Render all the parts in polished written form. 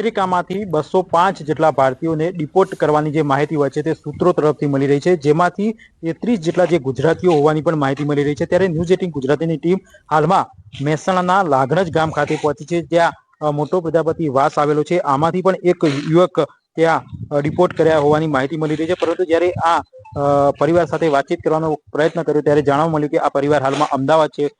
આફ્રિકામાંથી 205 જેટલા ભારતીયોને ડિપોર્ટ કરવાની જે માહિતી હોય છે તે સૂત્રો તરફથી મળી રહી છે, જેમાંથી 33 જેટલા જે ગુજરાતીઓ હોવાની પણ માહિતી મળી રહી છે। ત્યારે ન્યૂઝ 18 ગુજરાતીની ટીમ હાલમાં મહેસાણાના લાગણજ ગામ ખાતે પહોંચી છે, જ્યાં મોટો પ્રજાપતિ વાસ આવેલો છે। આમાંથી પણ એક યુવક ત્યાં રિપોર્ટ કર્યા હોવાની માહિતી મળી રહી છે, પરંતુ જ્યારે આ પરિવાર સાથે વાતચીત કરવાનો પ્રયત્ન કર્યો ત્યારે જાણવા મળ્યું કે આ પરિવાર હાલમાં અમદાવાદ છે।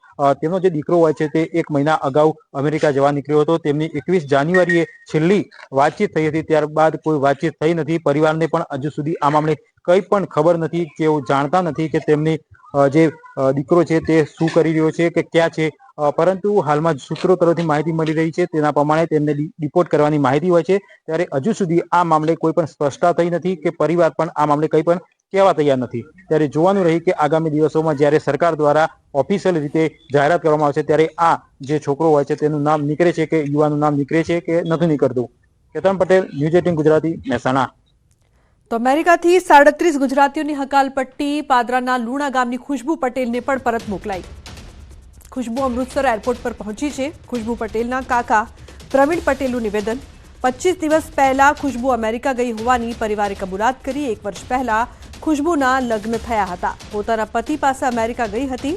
તેમનો જે દીકરો હોય છે તે 1 મહિના અગાઉ અમેરિકા જવા નીકળ્યો હતો। તેમની 21 જાન્યુઆરીએ છેલ્લી વાતચીત થઈ હતી, ત્યારબાદ કોઈ વાતચીત થઈ નથી। પરિવારને પણ હજુ સુધી આ મામલે કંઈ પણ ખબર નથી કે એવું જાણતા નથી કે તેમની જે દીકરો છે તે શું કરી રહ્યો છે કે ક્યાં છે, પરંતુ હાલમાં સૂત્રો તરફથી માહિતી મળી રહી છે તેના પ્રમાણે તેમને ડિપોર્ટ કરવાની માહિતી હોય છે। ત્યારે હજુ સુધી આ મામલે કોઈ પણ સ્પષ્ટતા થઈ નથી કે પરિવાર પણ આ મામલે કંઈ પણ કહેવા તૈયાર નથી। ત્યારે જોવાનું રહી કે આગામી દિવસોમાં જ્યારે સરકાર દ્વારા ઓફિશિયલ રીતે જાહેરાત કરવામાં આવશે ત્યારે આ જે છોકરો હોય છે તેનું નામ નીકળે છે કે યુવાનું નામ નીકળે છે કે નથી નીકળતું। કેતન પટેલ, ન્યૂઝ 18 ગુજરાતી, મહેસાણા। તો અમેરિકાથી 37 ગુજરાતીઓની હકાલપટ્ટી પાદરાના લુણા ગામની ખુશ્બુ પટેલને પણ પરત મોકલાઈ। ખુશ્બુ અમૃતસર એરપોર્ટ પર પહોંચી છે। ખુશ્બુ પટેલના કાકા પ્રવીણ પટેલનું નિવેદન, 25 દિવસ પહેલા ખુશ્બુ અમેરિકા ગઈ હોવાની પરિવારે કબૂલાત કરી। 1 વર્ષ પહેલા ખુશ્બુના લગ્ન થયા હતા, પોતાના પતિ પાસે અમેરિકા ગઈ હતી।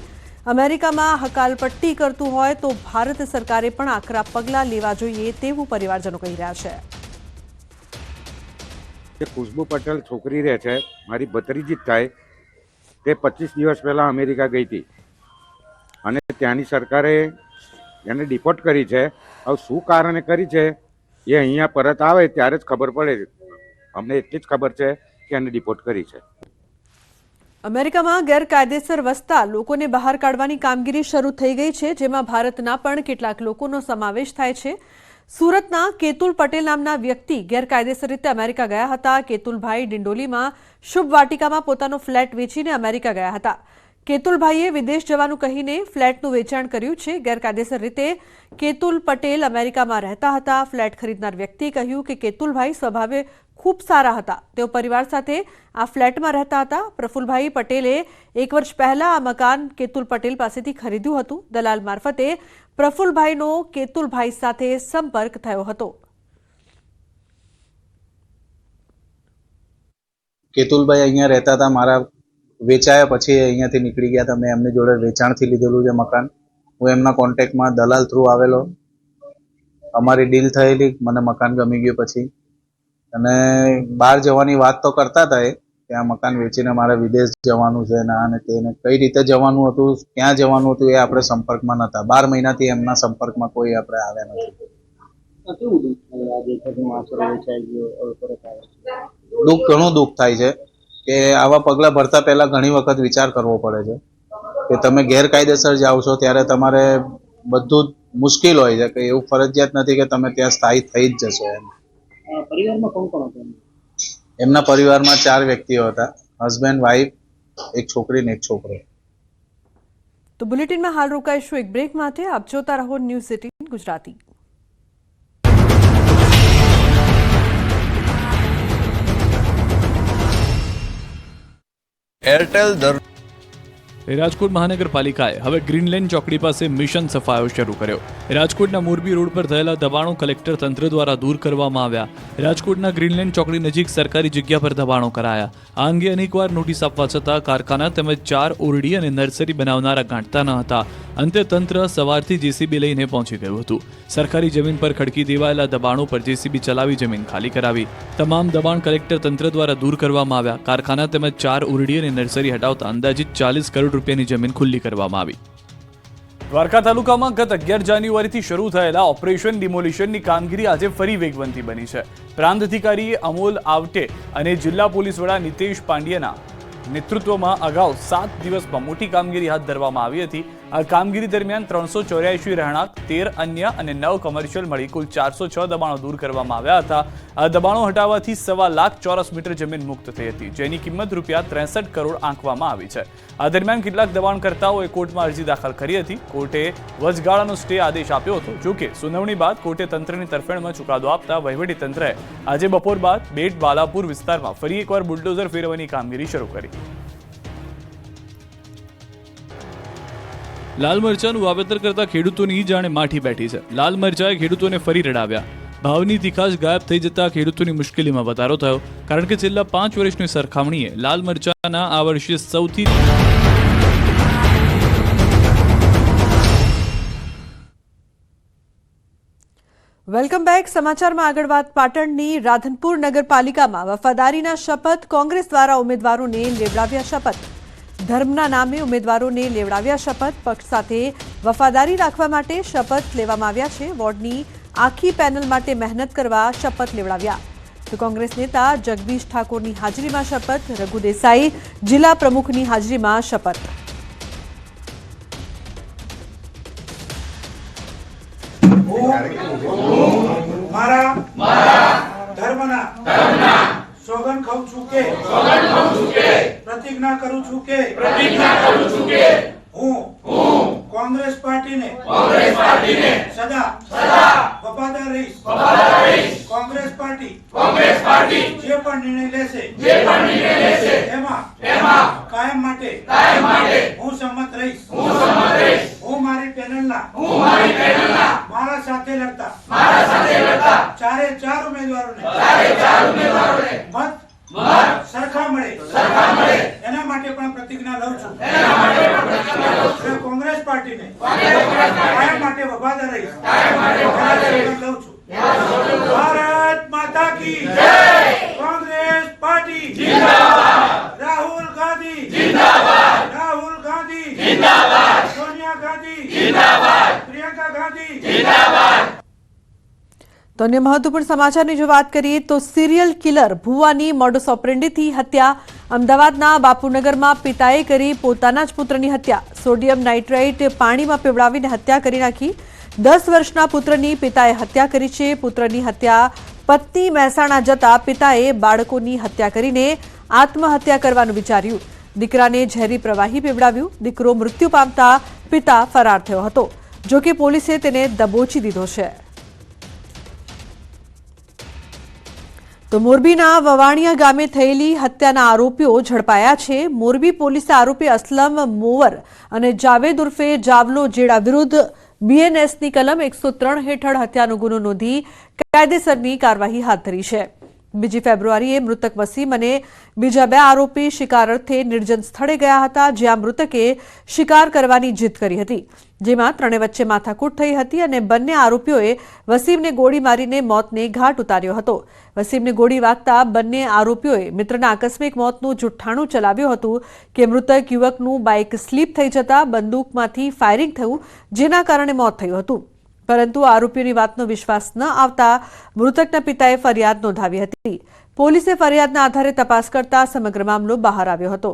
અમેરિકામાં હકાલપટ્ટી કરતું હોય તો ભારત સરકારે પણ આકરા પગલાં લેવા જોઈએ તેવું પરિવારજનો કહી રહ્યા છે। ખુશ્બુ પટેલ છોકરી રહે છે, મારી ભત્રીજી જ થાય, તે 25 દિવસ પહેલા અમેરિકા ગઈ હતી અને ત્યાંની સરકારે એને ડિપોર્ટ કરી છે। હવે શું કારણે કરી છે એ અહીંયા પરત આવે ત્યારે જ ખબર પડે। અમને એટલી જ ખબર છે કે એને ડિપોર્ટ કરી છે। અમેરિકામાં ગેરકાયદેસર વસતા લોકોને બહાર કાઢવાની કામગીરી શરૂ થઈ ગઈ છે, જેમાં ભારતના પણ કેટલાક લોકોનો સમાવેશ થાય છે। સુરતના કેતુલ પટેલ નામના વ્યક્તિ ગેરકાયદેસર રીતે અમેરિકા ગયા હતા। કેતુલભાઈ ડિંડોલીમાં શુભ વાટિકામાં પોતાનો ફ્લેટ વેચીને અમેરિકા ગયા હતા। કેતુલભાઈએ વિદેશ જવાનું કહીને ફ્લેટનું વેચાણ કર્યું છે। ગેરકાયદેસર રીતે કેતુલ પટેલ અમેરિકામાં રહેતા હતા। ફ્લેટ ખરીદનાર વ્યક્તિએ કહ્યું કે કેતુલભાઈ સ્વભાવે ખૂબ સારા હતા, તેઓ પરિવાર સાથે આ ફ્લેટમાં રહેતા હતા। પ્રફુલભાઈ પટેલે 1 વર્ષ પહેલા આ મકાન કેતુલ પટેલ પાસેથી ખરીદ્યું હતું। દલાલ મારફતે પ્રફુલભાઈનો કેતુલભાઈ સાથે સંપર્ક થયો હતો। કેતુલભાઈ અહીંયા રહેતા હતા, મારા વેચાયા પછી અહીંયાથી નીકળી ગયા હતા। મેં એમની જોડે વેચાણથી લીધેલું છે મકાન। હું એમના કોન્ટેક્ટમાં દલાલ થ્રુ આવેલો, અમારી ડીલ થયેલી, મને મકાન ગમી ગયું પછી, અને બહાર જવાની વાત તો કરતા હતા એ કે આ મકાન વેચીને મારે વિદેશ જવાનું છે ને અને તેને કઈ રીતે જવાનું હતું, ક્યાં જવાનું હતું એ આપણે સંપર્કમાં નહોતા। 12 મહિનાથી એમના સંપર્કમાં કોઈ આપણે આવ્યા નથી। ઘણું દુઃખ થાય છે કે આવા પગલા ભરતા પહેલા ઘણી વખત વિચાર કરવો પડે છે કે તમે ગેરકાયદેસર જાઓ છો ત્યારે તમારે બધું જ મુશ્કેલ હોય છે, કે એવું ફરજિયાત નથી કે તમે ત્યાં સ્થાયી થઈ જ જશો। પરિવારમાં કોણ કોણ હતું? એમના પરિવારમાં 4 વ્યક્તિઓ હતા, હસબન્ડ, વાઈફ, એક છોકરી ને એક છોકરો। તો બુલેટિનમાં હાલ રોકાઈશું એક બ્રેક માટે। આપ જોતા રહો ન્યૂઝ 18 ગુજરાતી। એરટેલ રાજકોટ મહાનગરપાલિકાએ હવે ગ્રીનલેન્ડ ચોકડી પાસે મિશન સફાયો શરૂ કર્યો। રાજકોટના મોરબી રોડ પર થયેલા દબાણો કલેક્ટર તંત્ર દ્વારા દૂર કરવામાં આવ્યા। રાજકોટના ગ્રીનલેન્ડ ચોકડી નજીક સરકારી જગ્યા પર દબાણો કરાયા। આ અંગે અનેકવાર નોટિસ આપવા છતાં કારખાના તેમજ 4 ઓરડી અને નર્સરી બનાવનારા ગાંઠતા ન હતા। અંતે તંત્ર સવારથી જેસીબી લઈને પહોંચી ગયું હતું। સરકારી જમીન પર ખડકી દેવાયેલા દબાણો પર જેસીબી ચલાવી જમીન ખાલી કરાવી। તમામ દબાણ કલેક્ટર તંત્ર દ્વારા દૂર કરવામાં આવ્યા। કારખાના તેમજ 4 ઓરડી અને નર્સરી હટાવતા અંદાજિત 40 કરોડ રૂપિયાની જમીન ખુલ્લી કરવામાં આવી। દ્વારકા તાલુકામાં ગત 11 જાન્યુઆરીથી શરૂ થયેલા ઓપરેશન ડિમોલિશનની કામગીરી આજે ફરી વેગવંતી બની છે। પ્રાંત અધિકારી અમોલ આવટે અને જિલ્લા પોલીસ વડા નિતેશ પાંડ્યના નેતૃત્વમાં અગાઉ 7 દિવસમાં મોટી કામગીરી હાથ ધરવામાં આવી હતી। આ કામગીરી દરમિયાન 384 રહેણાંક, 13 અન્ય અને 9 કમર્શિયલ મળી કુલ 406 દબાણો દૂર કરવામાં આવ્યા હતા। આ દબાણો હટાવવાથી 1.25 લાખ ચોરસ મીટર જમીન મુક્ત થઈ હતી, જેની કિંમત રૂપિયા 63 કરોડ આંકવામાં આવી છે। આ દરમિયાન કેટલાક દબાણકર્તાઓએ કોર્ટમાં અરજી દાખલ કરી હતી। કોર્ટે વચગાળાનો સ્ટે આદેશ આપ્યો હતો। જોકે સુનાવણી બાદ કોર્ટે તંત્રની તરફેણમાં ચુકાદો આપતા વહીવટી તંત્રએ આજે બપોર બાદ બેટ બાલાપુર વિસ્તારમાં ફરી એકવાર બુલડોઝર ફેરવવાની કામગીરી શરૂ કરી। લાલ મરચાનું વાવેતર કરતા ખેડૂતોની જાણે માઠી બેઠી છે। લાલ મરચાએ ખેડૂતોને ફરી રડાવ્યા। ભાવની તીખાશ ગાયબ થઈ જતા ખેડૂતોની મુશ્કેલીમાં વધારો થયો, કારણ કે છેલ્લા 5 વર્ષની સરખામણીએ લાલ મરચાના આ વર્ષે સૌથી વેલકમ બેક. સમાચારમાં આગળ વાત પાટણની રાધનપુર નગરપાલિકામાં વફાદારીના શપથ કોંગ્રેસ દ્વારા ઉમેદવારોને લેવડાવ્યા શપથ. ધર્મના નામે ઉમેદવારોને લેવડાવ્યા શપથ. પક્ષ સાથે વફાદારી રાખવા માટે શપથ લેવામાં આવ્યા છે. વોર્ડની આખી પેનલ માટે મહેનત કરવા શપથ લેવડાવ્યા. તો કોંગ્રેસ નેતા જગદીશ ઠાકોરની હાજરીમાં શપથ. રઘુ દેસાઈ જિલ્લા પ્રમુખની હાજરીમાં શપથ. મારા ધર્મના સોગંદ ખાઉં છું કે પ્રતિજ્ઞા કરું છું કે હું કોંગ્રેસ પાર્ટીને સદા વફાદાર રહીશ. કોંગ્રેસ પાર્ટી જે પણ નિર્ણય લેશે એમાં કાયમ માટે હું સંમત રહીશ. હું મારી પેનલના મારા સાથે લડતા ચારે ચાર ઉમેદવારોને મત સરખા મળે એના માટે પણ પ્રતિજ્ઞા લઉં છું. અને કોંગ્રેસ પાર્ટીને કાયમ માટે વફાદાર રહીશ. લઉં છું. ભારત માતા કી કોંગ્રેસ પાર્ટી રાહુલ ગાંધી રાહુલ ગાંધી સોનિયા ગાંધી પ્રિયંકા ગાંધી. તો અન્ય મહત્વપૂર્ણ સમાચારની જો વાત કરીએ તો સિરિયલ કિલર ભુવાની મોડસ ઓપરેન્ડીથી હત્યા. અમદાવાદના બાપુનગરમાં પિતાએ કરી પોતાના જ પુત્રની હત્યા. સોડિયમ નાઇટ્રેટ પાણીમાં પીવડાવીને હત્યા કરી નાખી. 10 વર્ષના પુત્રની પિતાએ હત્યા કરી છે. પુત્રની હત્યા પત્ની મહેસાણા જતા પિતાએ બાળકોની હત્યા કરીને આત્મહત્યા કરવાનું વિચાર્યું. દીકરાને ઝેરી પ્રવાહી પીવડાવ્યું. દીકરો મૃત્યુ પામતા પિતા ફરાર થયો હતો. જોકે પોલીસે તેને દબોચી દીધો છે. તો મોરબીના વવાણિયા ગામે થયેલી હત્યાના આરોપીઓ ઝડપાયા છે. મોરબી પોલીસે આરોપી અસલમ મોવર અને જાવેદ ઉર્ફે જાવલો જેડા વિરુદ્ધ બીએનએસની કલમ 103 હેઠળ હત્યાનો ગુનો નોંધી કાયદેસરની કાર્યવાહી હાથ ધરી છે. 2 ફેબ્રુઆરીએ મૃતક વસીમ અને બીજા 2 આરોપી શિકાર અર્થે નિર્જન સ્થળે ગયા હતા, જ્યાં મૃતકે શિકાર કરવાની જીદ કરી હતી, જેમાં ત્રણે વચ્ચે માથાકૂટ થઈ હતી અને બંને આરોપીઓએ વસીમને ગોળી મારીને મોતને ઘાટ ઉતાર્યો હતો. વસીમને ગોળી વાગતા બંને આરોપીઓએ મિત્રના આકસ્મિક મોતનું જુઠ્ઠાણું ચલાવ્યું હતું કે મૃતક યુવકનું બાઇક સ્લીપ થઈ જતા બંદૂકમાંથી ફાયરિંગ થયું, જેના કારણે મોત થયું હતું. પરંતુ આરોપીઓની વાતનો વિશ્વાસ ન આવતા મૃતકના પિતાએ ફરિયાદ નોંધાવી હતી. પોલીસે ફરિયાદના આધારે તપાસ કરતા સમગ્ર મામલો બહાર આવ્યો હતો.